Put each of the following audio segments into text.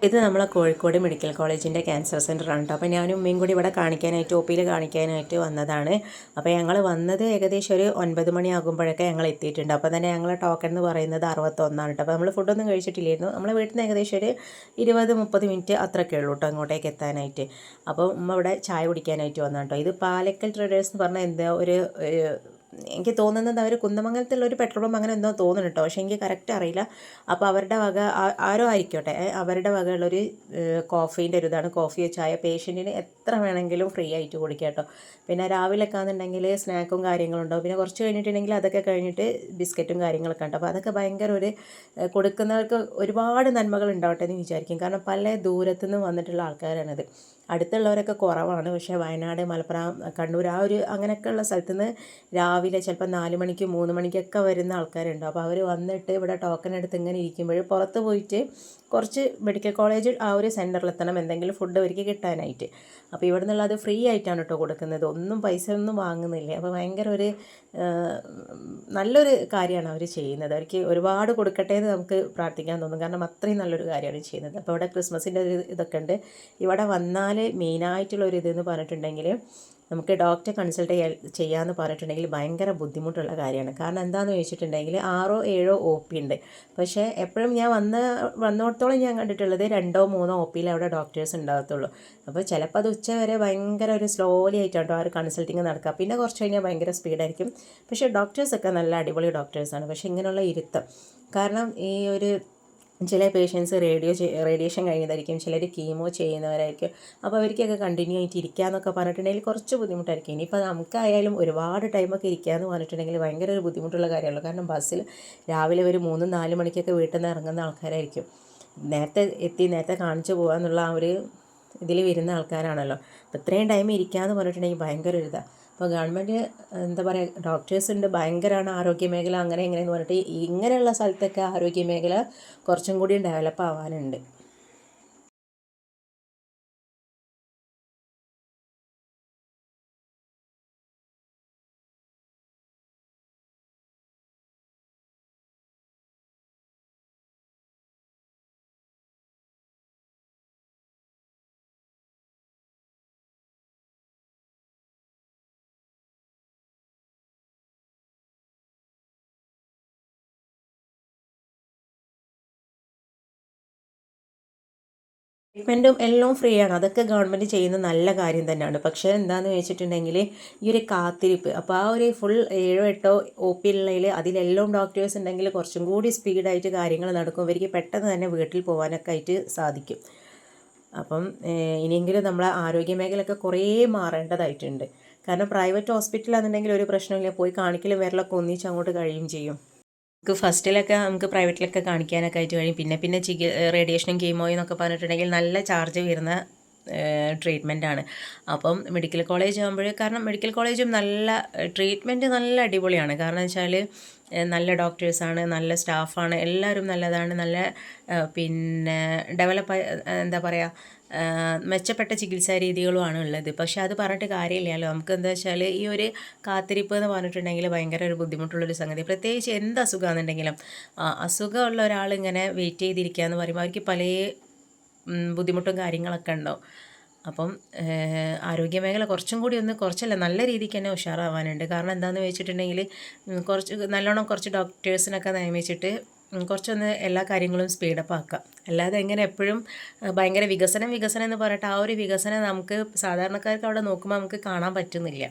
ഇത് നമ്മളെ കോഴിക്കോട് മെഡിക്കൽ കോളേജിൻ്റെ ക്യാൻസർ സെൻ്ററാണ് കേട്ടോ. അപ്പോൾ ഞാനും ഉമ്മയും കൂടി ഇവിടെ കാണിക്കാനായിട്ട് ഒ.പിയിൽ കാണിക്കാനായിട്ട് വന്നതാണ്. അപ്പോൾ ഞങ്ങൾ വന്നത് ഏകദേശം ഒരു 9 മണിയാകുമ്പോഴൊക്കെ ഞങ്ങൾ എത്തിയിട്ടുണ്ട്. അപ്പോൾ തന്നെ ഞങ്ങളെ ടോക്കൺ എന്ന് പറയുന്നത് 61 കേട്ടോ. അപ്പോൾ നമ്മൾ ഫുഡൊന്നും കഴിച്ചിട്ടില്ലായിരുന്നു. നമ്മൾ വീട്ടിൽ നിന്ന് ഏകദേശം ഒരു 20-30 മിനിറ്റ് അത്രയൊക്കെ ഉള്ളൂ കേട്ടോ അങ്ങോട്ടേക്ക് എത്താനായിട്ട്. അപ്പോൾ ഉമ്മ ഇവിടെ ചായ കുടിക്കാനായിട്ട് വന്നു കേട്ടോ. ഇത് പാലക്കൽ ട്രേഡേഴ്സ് എന്ന് പറഞ്ഞാൽ എന്താ എനിക്ക് തോന്നുന്നത് അവർ കുന്നമംഗലത്തുള്ള ഒരു പെട്രോൾ പമ്പ് അങ്ങനെ എന്തോ തോന്നുന്നു കേട്ടോ. പക്ഷേ എനിക്ക് കറക്റ്റ് അറിയില്ല. അപ്പോൾ അവരുടെ വക ആരോ ആയിരിക്കട്ടെ, അവരുടെ വകയുള്ളൊരു കോഫീൻ്റെ ഒരു ഇതാണ്. കോഫിയോ ചായ പേഷ്യൻറ്റിന് എത്ര വേണമെങ്കിലും ഫ്രീ ആയിട്ട് കൊടുക്കുക കേട്ടോ. പിന്നെ രാവിലെയൊക്കെ ആണെന്നുണ്ടെങ്കിൽ സ്നാക്കും കാര്യങ്ങളും ഉണ്ടാവും. പിന്നെ കുറച്ച് കഴിഞ്ഞിട്ടുണ്ടെങ്കിൽ അതൊക്കെ കഴിഞ്ഞിട്ട് ബിസ്ക്കറ്റും കാര്യങ്ങളൊക്കെ ഉണ്ട്. അപ്പോൾ അതൊക്കെ ഭയങ്കര ഒരു കൊടുക്കുന്നവർക്ക് ഒരുപാട് നന്മകൾ ഉണ്ടാവട്ടെ എന്ന് വിചാരിക്കും. കാരണം പല ദൂരത്തുനിന്ന് വന്നിട്ടുള്ള ആൾക്കാരാണത്. അടുത്തുള്ളവരൊക്കെ കുറവാണ്. പക്ഷേ വയനാട്, മലപ്പുറം, കണ്ണൂർ അങ്ങനെയൊക്കെയുള്ള സ്ഥലത്തുനിന്ന് രാവിലെ ചിലപ്പോൾ 4 മണിക്ക് 3 മണിക്കൊക്കെ വരുന്ന ആൾക്കാരുണ്ട്. അപ്പോൾ അവർ വന്നിട്ട് ഇവിടെ ടോക്കൺ എടുത്ത് ഇങ്ങനെ ഇരിക്കുമ്പോൾ പുറത്ത് പോയിട്ട് കുറച്ച് മെഡിക്കൽ കോളേജ് ആ ഒരു സെൻറ്ററിലെത്തണം എന്തെങ്കിലും ഫുഡ് അവർക്ക് കിട്ടാനായിട്ട്. അപ്പോൾ ഇവിടെ നിന്നുള്ള അത് ഫ്രീ ആയിട്ടാണ് കേട്ടോ കൊടുക്കുന്നത്. പൈസ ഒന്നും വാങ്ങുന്നില്ല. അപ്പോൾ ഭയങ്കര ഒരു നല്ലൊരു കാര്യമാണ് അവർ ചെയ്യുന്നത്. അവർക്ക് ഒരുപാട് കൊടുക്കട്ടെ എന്ന് നമുക്ക് പ്രാർത്ഥിക്കാൻ തോന്നും. കാരണം അത്രയും നല്ലൊരു കാര്യമാണ് ചെയ്യുന്നത്. അപ്പോൾ ഇവിടെ ക്രിസ്മസിൻ്റെ ഒരു ഇതൊക്കെ ഉണ്ട്. ഇവിടെ വന്നാൽ മെയിനായിട്ടുള്ളൊരു ഇതെന്ന് പറഞ്ഞിട്ടുണ്ടെങ്കിൽ നമുക്ക് ഡോക്ടറെ കൺസൾട്ട് ചെയ്യാമെന്ന് പറഞ്ഞിട്ടുണ്ടെങ്കിൽ ഭയങ്കര ബുദ്ധിമുട്ടുള്ള കാര്യമാണ്. കാരണം എന്താണെന്ന് ചോദിച്ചിട്ടുണ്ടെങ്കിൽ 6-7 OP ഉണ്ട്. പക്ഷേ എപ്പോഴും ഞാൻ വന്നിടത്തോളം ഞാൻ കണ്ടിട്ടുള്ളത് 2-3 OPയിൽ അവിടെ ഡോക്ടേഴ്സ് ഉണ്ടാകത്തുള്ളൂ. അപ്പോൾ ചിലപ്പോൾ അത് ഉച്ച വരെ ഭയങ്കര ഒരു സ്ലോലി ആയിട്ടാണ് ആ ഒരു കൺസൾട്ടിങ് നടക്കുക. പിന്നെ കുറച്ച് കഴിഞ്ഞാൽ ഭയങ്കര സ്പീഡായിരിക്കും. പക്ഷേ ഡോക്ടേഴ്സൊക്കെ നല്ല അടിപൊളി ഡോക്ടേഴ്സാണ്. പക്ഷേ ഇങ്ങനെയുള്ള ഇരുത്തം കാരണം ഈ ഒരു ചില പേഷ്യൻസ് റേഡിയേഷൻ കഴിഞ്ഞതായിരിക്കും, ചിലർ കീമോ ചെയ്യുന്നവരായിരിക്കും. അപ്പോൾ അവർക്കൊക്കെ കണ്ടിന്യൂ ആയിട്ട് ഇരിക്കാമെന്നൊക്കെ പറഞ്ഞിട്ടുണ്ടെങ്കിൽ കുറച്ച് ബുദ്ധിമുട്ടായിരിക്കും. ഇനിയിപ്പോൾ നമുക്കായാലും ഒരുപാട് ടൈമൊക്കെ ഇരിക്കാമെന്ന് പറഞ്ഞിട്ടുണ്ടെങ്കിൽ ഭയങ്കര ഒരു ബുദ്ധിമുട്ടുള്ള കാര്യമല്ലോ. കാരണം ബസ്സിൽ രാവിലെ ഒരു 3-4 മണിക്കൊക്കെ വീട്ടിൽ നിന്ന് ഇറങ്ങുന്ന ആൾക്കാരായിരിക്കും. നേരത്തെ കാണിച്ചു പോകാമെന്നുള്ള ആ ഒരു ഇതിൽ വരുന്ന ആൾക്കാരാണല്ലോ. അപ്പോൾ ഇത്രയും ടൈം ഇരിക്കാമെന്ന് പറഞ്ഞിട്ടുണ്ടെങ്കിൽ ഭയങ്കര ഒരു ഇതാണ്. അപ്പോൾ ഗവൺമെൻറ് എന്താ പറയുക, ഡോക്ടേഴ്സ് ഉണ്ട്, ഭയങ്കരമാണ് ആരോഗ്യമേഖല അങ്ങനെ ഇങ്ങനെയെന്ന് പറഞ്ഞിട്ട് ഇങ്ങനെയുള്ള സ്ഥലത്തൊക്കെ ആരോഗ്യമേഖല കുറച്ചും കൂടി ഡെവലപ്പ് ആവാനുണ്ട്. ട്രീറ്റ്മെൻറ്റും എല്ലാം ഫ്രീ ആണ്. അതൊക്കെ ഗവൺമെൻറ് ചെയ്യുന്ന നല്ല കാര്യം തന്നെയാണ്. പക്ഷേ എന്താണെന്ന് വെച്ചിട്ടുണ്ടെങ്കിൽ ഈ ഒരു കാത്തിരിപ്പ്, അപ്പോൾ ആ ഒരു ഫുൾ 7-8 OP ഉള്ളതിൽ അതിലെല്ലാം ഡോക്ടേഴ്സ് ഉണ്ടെങ്കിൽ കുറച്ചും കൂടി സ്പീഡായിട്ട് കാര്യങ്ങൾ നടക്കും. ഇവർക്ക് പെട്ടെന്ന് തന്നെ വീട്ടിൽ പോകാനൊക്കെ ആയിട്ട് സാധിക്കും. അപ്പം ഇനിയെങ്കിലും നമ്മളെ ആരോഗ്യമേഖലയൊക്കെ കുറേ മാറേണ്ടതായിട്ടുണ്ട്. കാരണം പ്രൈവറ്റ് ഹോസ്പിറ്റലാണെന്നുണ്ടെങ്കിൽ ഒരു പ്രശ്നമില്ല, പോയി കാണിക്കലും വരലൊക്കെ ഒന്നിച്ച് അങ്ങോട്ട് കഴിയും ചെയ്യും. ഫസ്റ്റിലൊക്കെ നമുക്ക് പ്രൈവറ്റിലൊക്കെ കാണിക്കാനൊക്കെ ആയിട്ട് കഴിയും. പിന്നെ റേഡിയേഷനും കീമോയും എന്നൊക്കെ പറഞ്ഞിട്ടുണ്ടെങ്കിൽ നല്ല ചാർജ് വരുന്ന ട്രീറ്റ്മെൻറ്റാണ്. അപ്പം മെഡിക്കൽ കോളേജ് ആകുമ്പോൾ, കാരണം മെഡിക്കൽ കോളേജും നല്ല ട്രീറ്റ്മെൻറ്റ് നല്ല അടിപൊളിയാണ്. കാരണം വെച്ചാൽ നല്ല ഡോക്ടേഴ്സാണ്, നല്ല സ്റ്റാഫാണ്, എല്ലാവരും നല്ലതാണ്. നല്ല പിന്നെ ഡെവലപ്പ് എന്താ പറയുക, മെച്ചപ്പെട്ട ചികിത്സാ രീതികളുമാണ് ഉള്ളത്. പക്ഷേ അത് പറഞ്ഞിട്ട് കാര്യമില്ലല്ലോ. നമുക്ക് എന്താ വെച്ചാൽ ഈ ഒരു കാത്തിരിപ്പ് എന്ന് പറഞ്ഞിട്ടുണ്ടെങ്കിൽ ഭയങ്കര ഒരു ബുദ്ധിമുട്ടുള്ളൊരു സംഗതി. പ്രത്യേകിച്ച് എന്ത് അസുഖമാണെന്നുണ്ടെങ്കിലും അസുഖമുള്ള ഒരാളിങ്ങനെ വെയിറ്റ് ചെയ്തിരിക്കുക എന്ന് പറയുമ്പോൾ അവർക്ക് പല ബുദ്ധിമുട്ടും കാര്യങ്ങളൊക്കെ ഉണ്ടാവും. അപ്പം ആരോഗ്യമേഖല കുറച്ചല്ല നല്ല രീതിക്ക് തന്നെ ഉഷാറാവാനുണ്ട്. കാരണം എന്താണെന്ന് വെച്ചിട്ടുണ്ടെങ്കിൽ കുറച്ച് ഡോക്ടേഴ്സിനൊക്കെ നിയമിച്ചിട്ട് കുറച്ചൊന്ന് എല്ലാ കാര്യങ്ങളും സ്പീഡപ്പ് ആക്കാം. അല്ലാതെ എങ്ങനെ എപ്പോഴും ഭയങ്കര വികസനം എന്ന് പറഞ്ഞിട്ട് ആ ഒരു വികസനം നമുക്ക് സാധാരണക്കാർക്ക് അവിടെ നോക്കുമ്പോൾ നമുക്ക് കാണാൻ പറ്റുന്നില്ല.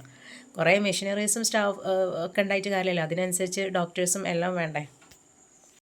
കുറേ മെഷീനറീസും സ്റ്റാഫ് ഒക്കെ ഉണ്ടായിട്ട് കാര്യമില്ല, അതിനനുസരിച്ച് ഡോക്ടേഴ്സും എല്ലാം വേണ്ടേ.